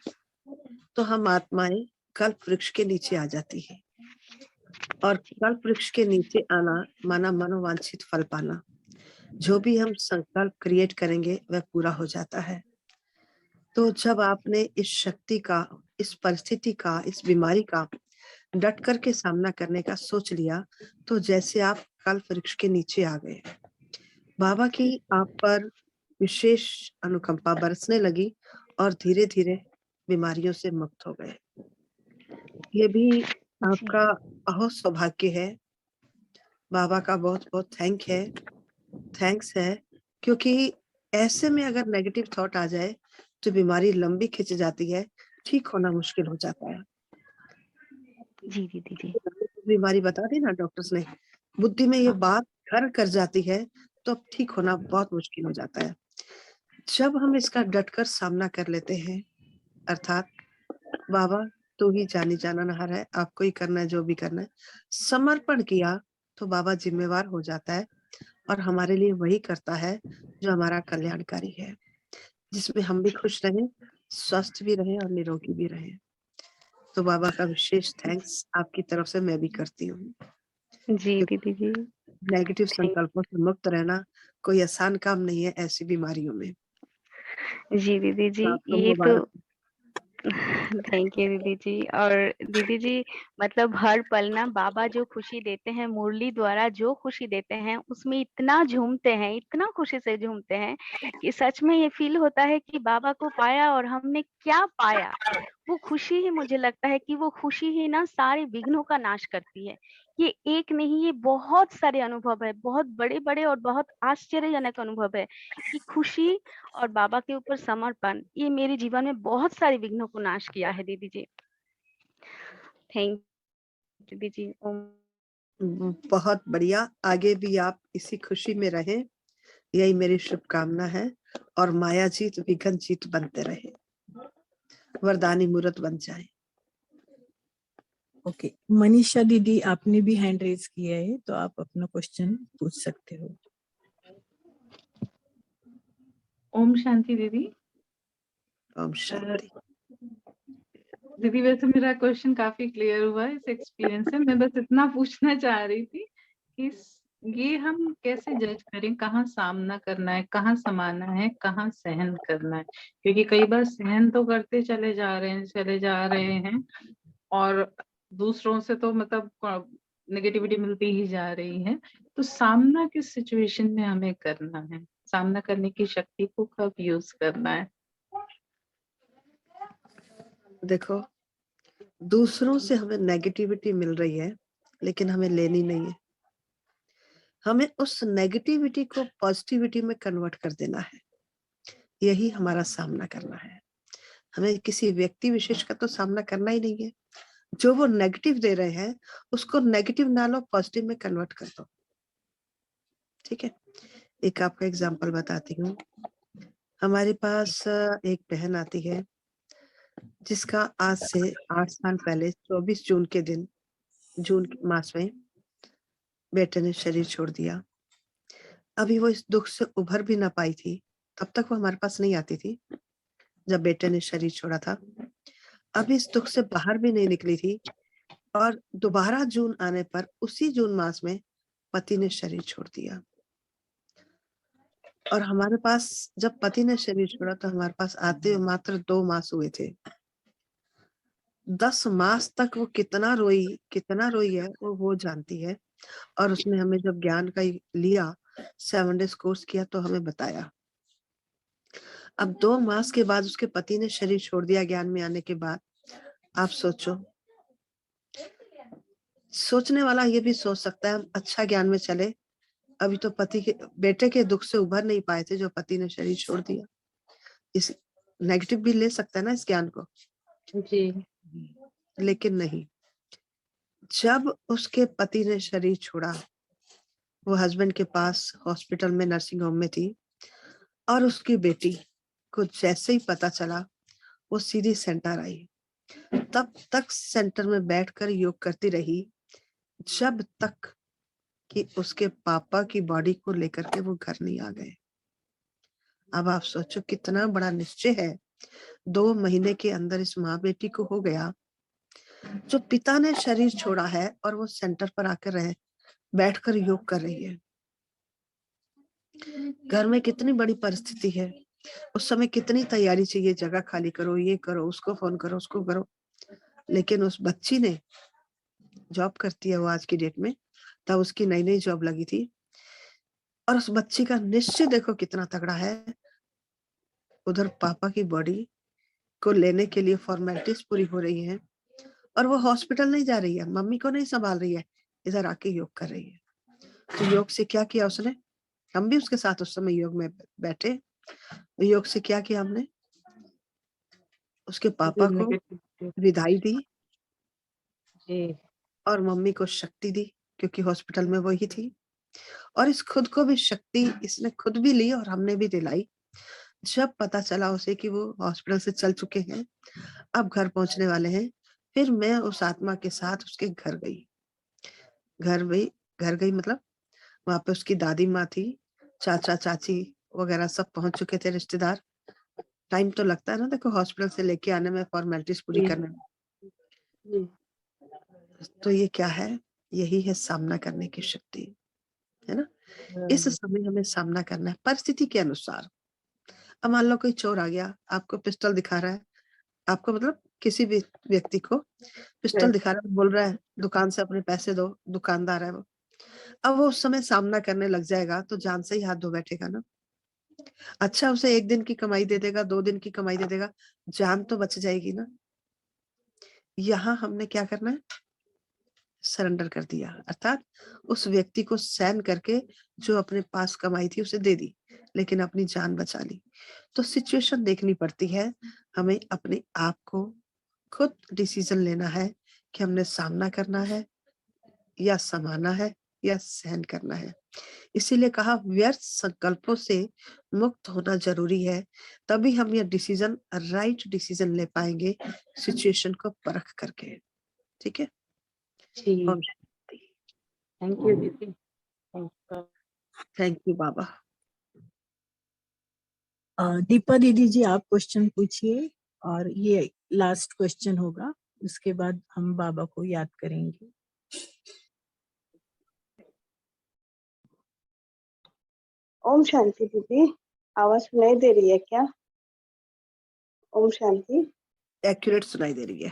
तो हम आत्माएं कल्प वृक्ष के नीचे आ जाती है और कल्प वृक्ष के नीचे आना माना मनोवांछित फल पाना। जो भी हम संकल्प क्रिएट करेंगे वह पूरा हो जाता है। तो जब आपने इस शक्ति का, इस परिस्थिति का, इस बीमारी का डट करके सामना करने का सोच लिया, तो जैसे आप कल्प वृक्ष के नीचे आ गए, बाबा की आप पर विशेष अनुकंपा बरसने लगी और धीरे धीरे बीमारियों से मुक्त हो गए। ये भी जी आपका बहुत सौभाग्य है बाबा का बहुत बहुत थैंक्स है, क्योंकि ऐसे में अगर नेगेटिव थॉट आ जाए तो बीमारी लंबी खिंच जाती है, ठीक होना मुश्किल हो जाता है। जी दीदी जी। बीमारी बता दी ना डॉक्टर्स ने, बुद्धि में ये हाँ। बात घर कर जाती है तो अब ठीक होना बहुत मुश्किल हो जाता है। जब हम इसका डटकर सामना कर लेते हैं, अर्थात बाबा तू ही जानी जाननहार है, आपको ही करना है जो भी करना है, समर्पण किया तो बाबा जिम्मेवार हो जाता है और हमारे लिए वही करता है जो हमारा कल्याणकारी है, जिसमें हम भी खुश रहें, स्वस्थ भी रहें और निरोगी भी रहें। तो बाबा का विशेष थैंक्स आपकी तरफ से मैं भी करती हूँ। जी दीदी जी। नेगेटिव थैंक संकल्पों से मुक्त रहना कोई आसान काम नहीं है ऐसी बीमारियों में। जी दीदी जी, तो आपको ये तो मुबारक। थैंक यू दीदी जी। और दीदी जी, मतलब हर पल ना बाबा जो खुशी देते हैं, मुरली द्वारा जो खुशी देते हैं, उसमें इतना झूमते हैं, इतना खुशी से झूमते हैं कि सच में ये फील होता है कि बाबा को पाया और हमने क्या पाया। वो खुशी ही, मुझे लगता है कि वो खुशी ही ना सारे विघ्नों का नाश करती है। ये एक नहीं, ये बहुत सारे अनुभव है, बहुत बड़े-बड़े और बहुत आश्चर्यजनक अनुभव है कि खुशी और बाबा के ऊपर समर्पण, ये मेरे जीवन में बहुत सारे विघ्नों को नाश किया है दीदी जी। थैंक दीदी जी। ओम। बहुत बढ़िया, आगे भी आप इसी खुशी में रहें, यही मेरी शुभकामना है, और माया जीत विघ्न जीत बनते रहे, वरदानी मूर्त बन जाए। ओके, मनीषा दीदी आपने भी हैंड रेज किया है, तो आप अपना क्वेश्चन पूछ सकते हो। ओम शांति दीदी। ओम शांति। दीदी वैसे मेरा क्वेश्चन काफी क्लियर हुआ है इस एक्सपीरियंस से। मैं बस इतना पूछना चाह रही थी कि ये हम कैसे जज करें, कहाँ सामना करना है, कहाँ समाना है, कहाँ सहन करना है, क्योंकि कई बार सहन तो करते चले जा रहे हैं और दूसरों से तो मतलब नेगेटिविटी मिलती ही जा रही है। तो सामना किस सिचुएशन में हमें करना है, सामना करने की शक्ति को कब यूज करना है? देखो, दूसरों से हमें नेगेटिविटी मिल रही है, लेकिन हमें लेनी नहीं है। हमें उस नेगेटिविटी को पॉजिटिविटी में कन्वर्ट कर देना है, यही हमारा सामना करना है। हमें किसी व्यक्ति विशेष का तो सामना करना ही नहीं है। जो वो नेगेटिव दे रहे हैं उसको नेगेटिव ना लो, पॉजिटिव में कन्वर्ट कर दो। ठीक है, एक आपका एग्जांपल बताती हूँ। हमारे पास एक बहन आती है जिसका आज से 8 साल पहले 24 जून के दिन, जून के मास में बेटे ने शरीर छोड़ दिया। अभी वो इस दुख से उभर भी ना पाई थी, तब तक वो हमारे पास नहीं आती थी जब बेटे ने शरीर छोड़ा था। अभी इस दुख से बाहर भी नहीं निकली थी, और दोबारा जून आने पर उसी जून मास में पति ने शरीर छोड़ दिया। और हमारे पास जब पति ने शरीर छोड़ा तो हमारे पास आते हुए मात्र 2 मास हुए थे। 10 मास तक वो कितना रोई है वो जानती है। और उसने हमें जब ज्ञान का लिया, 7 डेज कोर्स किया, तो हमें बताया। अब 2 मास के बाद उसके पति ने शरीर छोड़ दिया ज्ञान में आने के बाद। आप सोचो, सोचने वाला ये भी सोच सकता है हम अच्छा ज्ञान में चले, अभी तो बेटे के दुख से उभर नहीं पाए थे जो पति ने शरीर छोड़ दिया। इस नेगेटिव भी ले सकता है ना इस ज्ञान को। जी। लेकिन नहीं, जब उसके पति ने शरीर छोड़ा, वो हस्बैंड के पास हॉस्पिटल में नर्सिंग होम में थी, और उसकी बेटी को जैसे ही पता चला वो सीधी सेंटर आई। तब तक सेंटर में बैठकर योग करती रही जब तक कि उसके पापा की बॉडी को लेकर के वो घर नहीं आ गए। अब आप सोचो कितना बड़ा निश्चय है। 2 महीने के अंदर इस माँ बेटी को हो गया। जो पिता ने शरीर छोड़ा है और वो सेंटर पर आकर बैठकर योग कर रही है। घर में कितनी बड़ी परिस्थिति है, उस समय कितनी तैयारी चाहिए, जगह खाली करो, ये करो, उसको फोन करो, उसको करो। लेकिन उस बच्ची ने, जॉब करती है वो आज की डेट में, तब उसकी नई नई जॉब लगी थी, और उस बच्ची का निश्चय देखो कितना तगड़ा है। उधर पापा की बॉडी को लेने के लिए फॉर्मेलिटीज पूरी हो रही है, और वो हॉस्पिटल नहीं जा रही है, मम्मी को नहीं संभाल रही है, इधर आके योग कर रही है। तो योग से क्या किया उसने, हम भी उसके साथ उस समय योग में बैठे, योग से क्या किया हमने, उसके पापा को विदाई दी जी और मम्मी को शक्ति दी, क्योंकि हॉस्पिटल में वही थी, और इस खुद को भी शक्ति इसने खुद भी ली और हमने भी दिलाई। जब पता चला उसे कि वो हॉस्पिटल से चल चुके हैं, अब घर पहुंचने वाले हैं, फिर मैं उस आत्मा के साथ उसके घर गई। घर गई मतलब वहां पे उसकी दादी माँ थी, चाचा चाची वगैरह सब पहुंच चुके थे, रिश्तेदार। टाइम तो लगता है ना, देखो हॉस्पिटल से लेके आने में, फॉर्मेलिटीज पूरी करने में। तो ये क्या है, यही है सामना करने की शक्ति, है ना। इस समय हमें सामना करना है परिस्थिति के अनुसार। अब मान लो कोई चोर आ गया, आपको पिस्टल दिखा रहा है, आपको मतलब किसी भी व्यक्ति को पिस्टल दिखा रहा है, बोल रहा है दुकान से अपने पैसे दो, दुकानदार है वो। अब वो उस समय सामना करने लग जाएगा तो जान से ही हाथ धो बैठेगा ना। अच्छा उसे 1 दिन की कमाई दे देगा, 2 दिन की कमाई दे देगा, जान तो बच जाएगी ना। यहाँ हमने क्या करना है, सरेंडर कर दिया, अर्थात उस व्यक्ति को सहन करके जो अपने पास कमाई थी उसे दे दी, लेकिन अपनी जान बचा ली। तो सिचुएशन देखनी पड़ती है, हमें अपने आप को खुद डिसीजन लेना है कि हमने सामना करना है या समाना है या सहन करना है। इसीलिए कहा व्यर्थ संकल्पों से मुक्त होना जरूरी है, तभी हम ये डिसीजन, राइट डिसीजन ले पाएंगे सिचुएशन को परख करके। ठीक है, जी ओम शांति। थैंक यू दीदी। थैंक यू बाबा। दीपा दीदी जी आप क्वेश्चन पूछिए, और ये लास्ट क्वेश्चन होगा, उसके बाद हम बाबा को याद करेंगे। ओम शांति दीदी, आवाज सुनाई दे रही है क्या? ओम शांति। एक्यूरेट सुनाई दे रही है।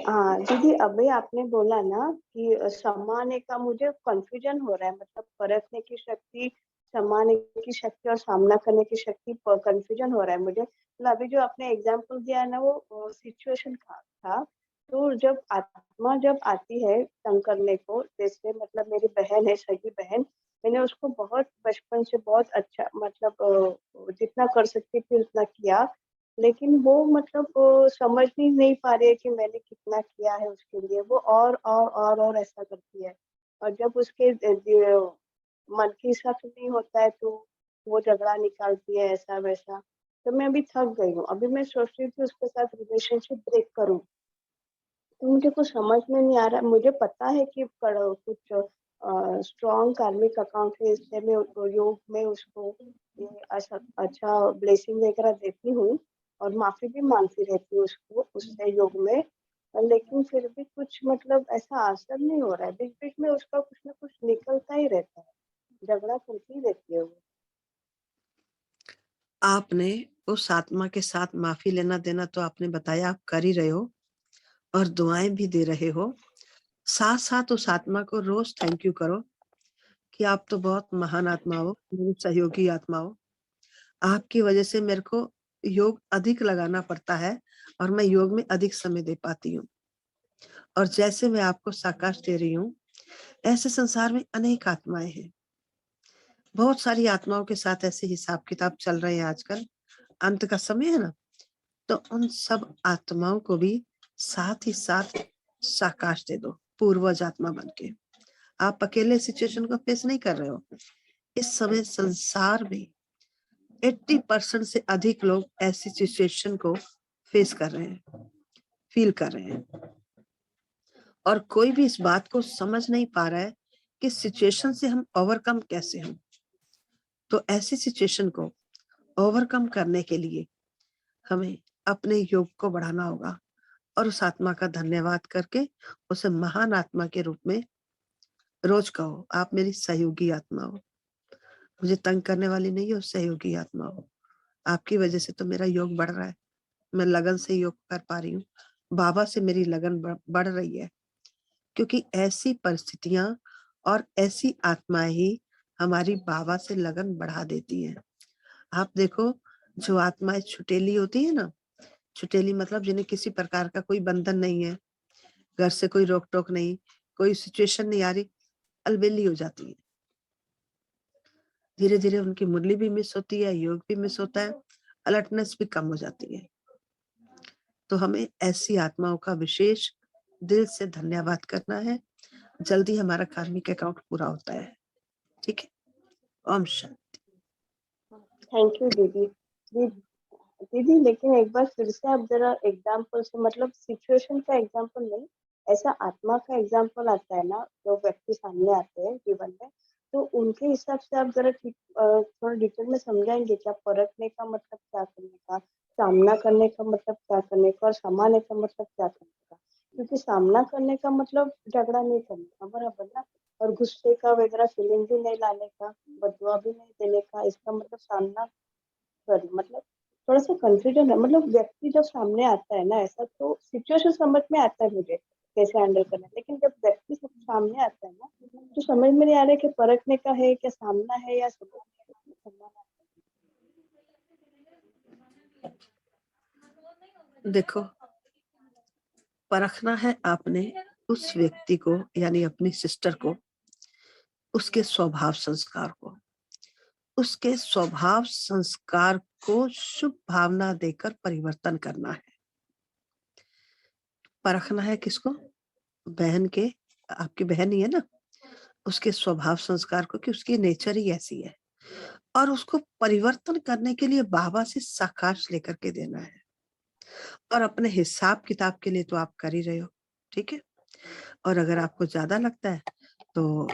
हाँ दीदी, अभी आपने बोला ना कि समाने का मुझे कंफ्यूजन हो रहा है, मतलब परखने की शक्ति, समाने की शक्ति और सामना करने की शक्ति, कंफ्यूजन हो रहा है मुझे। मतलब अभी जो आपने एग्जांपल दिया है ना, वो सिचुएशन का था। तो जब आत्मा जब आती है तंग करने को, जैसे मतलब मेरी बहन है, सगी बहन, मैंने उसको बहुत बचपन से बहुत अच्छा मतलब जितना कर सकती थी उतना किया, लेकिन वो मतलब समझ ही नहीं पा रही है कि मैंने कितना किया है उसके लिए। वो और ऐसा करती है, और जब उसके मन के हिसाब से नहीं होता है तो वो झगड़ा निकालती है, ऐसा वैसा। तो मैं अभी थक गई हूँ, अभी मैं सोच रही थी उसके साथ रिलेशनशिप ब्रेक करूँ। तो मुझे कुछ समझ में नहीं आ रहा। मुझे पता है कि कुछ स्ट्रॉन्ग कार्मिक अकाउंट है, इसलिए मैं योग में उसको ये अच्छा ब्लेसिंग वगैरह देती हूँ और माफी भी मांगती रहती हूँ उसको उससे योग में। लेकिन फिर भी कुछ मतलब ऐसा असर नहीं हो रहा है, बीच बीच में उसका कुछ ना कुछ निकलता ही रहता है, झगड़ा करती रहती है वो। आपने उस आत्मा के साथ माफी लेना देना तो आपने बताया आप कर ही रहे हो, और दुआएं भी दे रहे हो। साथ साथ उस आत्मा को रोज थैंक यू करो कि आप तो बहुत महान आत्मा हो, मेरी सहयोगी आत्मा हो। आपकी वजह से मेरे को योग अधिक लगाना पड़ता है और मैं योग में अधिक समय दे पाती हूँ। और जैसे मैं आपको साकाश दे रही हूँ, ऐसे संसार में अनेक आत्माएं हैं। बहुत सारी आत्माओं के साथ ऐसे हिसाब किताब चल रहे हैं आजकल, अंत का समय है ना। तो उन सब आत्माओं को भी साथ ही साथ साकाश दे दो, पूर्वज आत्मा बन के। आप अकेले सिचुएशन को फेस नहीं कर रहे हो। इस समय संसार में 80% से अधिक लोग ऐसी सिचुएशन को फेस कर रहे हैं, फील कर रहे हैं, और कोई भी इस बात को समझ नहीं पा रहा है कि सिचुएशन से हम ओवरकम कैसे हों। तो ऐसी सिचुएशन को ओवरकम करने के लिए हमें अपने योग को बढ़ाना होगा और उस आत्मा का धन्यवाद करके उसे महान आत्मा के रूप में रोज कहो, आप मेरी सहयोगी आत्मा हो, मुझे तंग करने वाली नहीं हो, सहयोगी आत्मा हो। आपकी वजह से तो मेरा योग बढ़ रहा है, मैं लगन से योग कर पा रही हूँ, बाबा से मेरी लगन बढ़ रही है, क्योंकि ऐसी परिस्थितियां और ऐसी आत्माएं ही हमारी बाबा से लगन बढ़ा देती हैं। आप देखो, जो आत्माएं छुटेली होती है ना, छुटेली मतलब जिन्हें किसी प्रकार का कोई बंधन नहीं है, घर से कोई रोक टोक नहीं, कोई सिचुएशन नहीं आ रही, अलबेली हो जाती है। धीरे धीरे उनकी मुरली भी मिस होती है, योग भी मिस होता है, अलर्टनेस भी कम हो जाती है। तो हमें ऐसी आत्माओं का विशेष दिल से धन्यवाद करना है। जल्दी हमारा कार्मिक अकाउंट पूरा होता है। ठीक है, ओम शांति। थैंक यू दीदी। दीदी लेकिन एक बार फिर से आप जरा एग्जाम्पल से, मतलब सिचुएशन का एग्जाम्पल नहीं, ऐसा आत्मा का एग्जाम्पल आता है ना, जो व्यक्ति सामने आते हैं जीवन में, तो उनके हिसाब से आप जरा थोड़ा डिटेल में समझाएंगे क्या? परखने का मतलब क्या करने का, सामना करने का मतलब क्या करने का, और समाने का मतलब क्या करने का? क्योंकि सामना करने का मतलब झगड़ा नहीं करने का, बराबर ना, और गुस्से का वगैरह फीलिंग भी नहीं लाने का, बदुआ भी नहीं देने का, इसका मतलब सामना कर, मतलब थोड़ा सा कंफ्यूजन है। मतलब व्यक्ति जब सामने आता है ना, ऐसा तो सिचुएशन समझ में आता है मुझे कैसे हैंडल करना है, लेकिन जब व्यक्ति सब सामने आता है ना, तो समझ में नहीं आ रहा है कि परखने का है, क्या सामना है, या समझना है। देखो, परखना है आपने उस व्यक्ति को, यानी अपनी सिस्टर को, उसके स्वभाव संस्कार को, उसके स्वभाव संस्कार को शुभ भावना देकर परिवर्तन करना है। परखना है किसको? बहन के, आपकी बहन ही है ना, उसके स्वभाव संस्कार को, कि उसकी नेचर ही ऐसी है, और उसको परिवर्तन करने के लिए बाबा से साकाश लेकर के देना है। और अपने हिसाब किताब के लिए तो आप कर ही रहे हो, ठीक है। और अगर आपको ज्यादा लगता है तो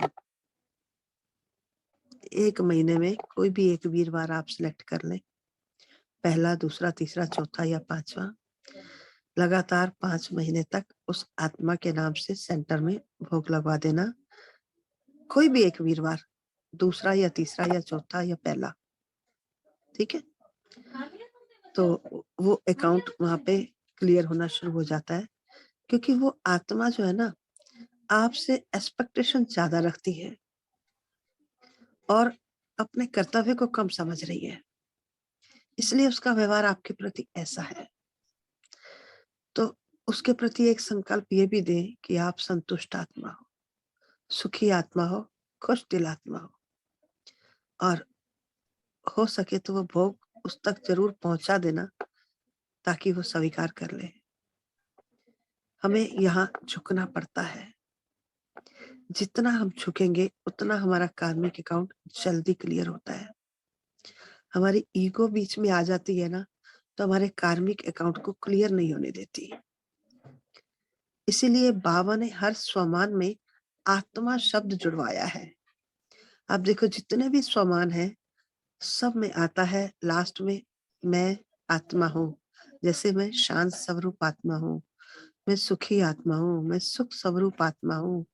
एक महीने में कोई भी एक वीरवार आप सिलेक्ट कर लें, पहला, दूसरा, तीसरा, चौथा या पांचवा, लगातार 5 महीने तक उस आत्मा के नाम से सेंटर में भोग लगवा देना। कोई भी एक वीरवार, दूसरा या तीसरा या चौथा या पहला, ठीक है। तो वो अकाउंट वहां पे क्लियर होना शुरू हो जाता है, क्योंकि वो आत्मा जो है ना, आपसे एक्सपेक्टेशन ज्यादा रखती है और अपने कर्तव्य को कम समझ रही है, इसलिए उसका व्यवहार आपके प्रति ऐसा है। तो उसके प्रति एक संकल्प ये भी दें कि आप संतुष्ट आत्मा हो, सुखी आत्मा हो, खुश दिल आत्मा हो, और हो सके तो वो भोग उस तक जरूर पहुंचा देना, ताकि वो स्वीकार कर ले। हमें यहाँ झुकना पड़ता है। जितना हम झुकेंगे उतना हमारा कार्मिक अकाउंट जल्दी क्लियर होता है। हमारी ईगो बीच में आ जाती है ना, तो हमारे कार्मिक अकाउंट को क्लियर नहीं होने देती। इसीलिए बाबा ने हर स्वमान में आत्मा शब्द जुड़वाया है। आप देखो, जितने भी स्वमान है सब में आता है लास्ट में, मैं आत्मा हूँ। जैसे मैं शांत स्वरूप आत्मा हूँ, मैं सुखी आत्मा हूँ, मैं सुख स्वरूप आत्मा हूँ,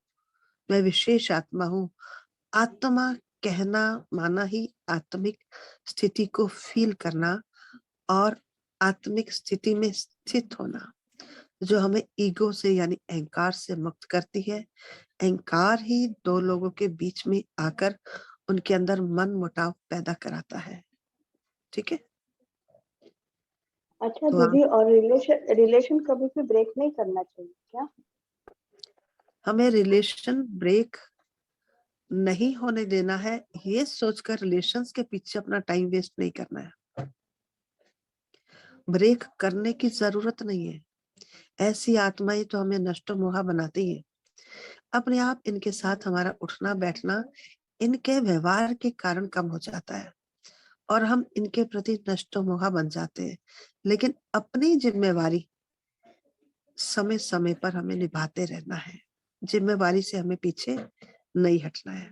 मैं विशेष आत्मा हूँ। आत्मा कहना माना ही आत्मिक स्थिति को फील करना और आत्मिक स्थिति में स्थित होना, जो हमें ईगो से यानी अहंकार से मुक्त करती है। अहंकार ही दो लोगों के बीच में आकर उनके अंदर मन मुटाव पैदा कराता है, ठीक है। अच्छा तो दीदी, और रिलेशन कभी भी ब्रेक नहीं करना चाहिए क्या? हमें रिलेशन ब्रेक नहीं होने देना है, ये सोचकर रिलेशंस के पीछे अपना टाइम वेस्ट नहीं करना है। ब्रेक करने की जरूरत नहीं है। ऐसी आत्माएं तो हमें नष्ट मोहा बनाती है। अपने आप इनके साथ हमारा उठना बैठना इनके व्यवहार के कारण कम हो जाता है और हम इनके प्रति नष्ट मोहा बन जाते हैं। लेकिन अपनी जिम्मेवारी समय समय पर हमें निभाते रहना है। जिम्मेवारी से हमें पीछे नहीं हटना है।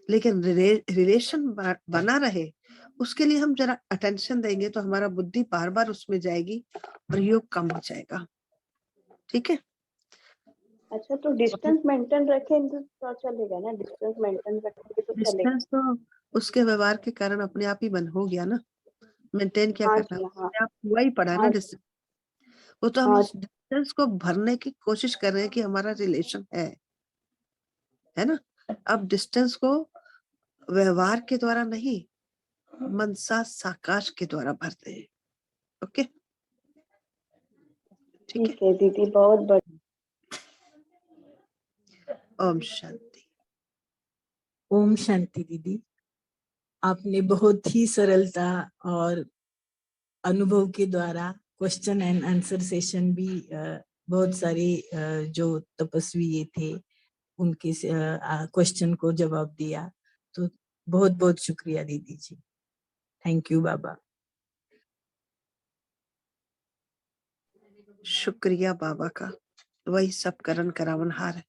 लेकिन रिलेशन बना रहे, उसके लिए हम जरा अटेंशन देंगे तो हमारा बुद्धि बार बार उसमें जाएगी और योग कम हो जाएगा, ठीक है। अच्छा, तो डिस्टेंस मेंटेन रखें तो चलेगा ना? डिस्टेंस मेंटेन रखेंगे तो चलेगा? डिस्टेंस तो उसके व्यवहार के कारण अपने आप ही बंद हो गया ना। मेंटेन क्या हाँ करना, जी, हाँ। अपने आप हुआ ही पड़ा है ना हाँ जी, डिस्टेंस। वो तो हम हाँ उस डिस्टेंस को भरने की कोशिश कर रहे हैं कि हमारा रिलेशन है ना। अब डिस्टेंस को व्यवहार के द्वारा नहीं, मनसा साकाश के द्वारा भरते हैं। ओके, ठीक है। ठीक है दीदी, बहुत बढ़िया। ओम शांति। ओम शांति दीदी, आपने बहुत ही सरलता और अनुभव के द्वारा क्वेश्चन एंड आंसर सेशन भी बहुत सारे जो तपस्वी ये थे उनके क्वेश्चन को जवाब दिया। तो बहुत बहुत शुक्रिया दीदी जी। थैंक यू बाबा। शुक्रिया बाबा का, वही सब करन करावनहार है।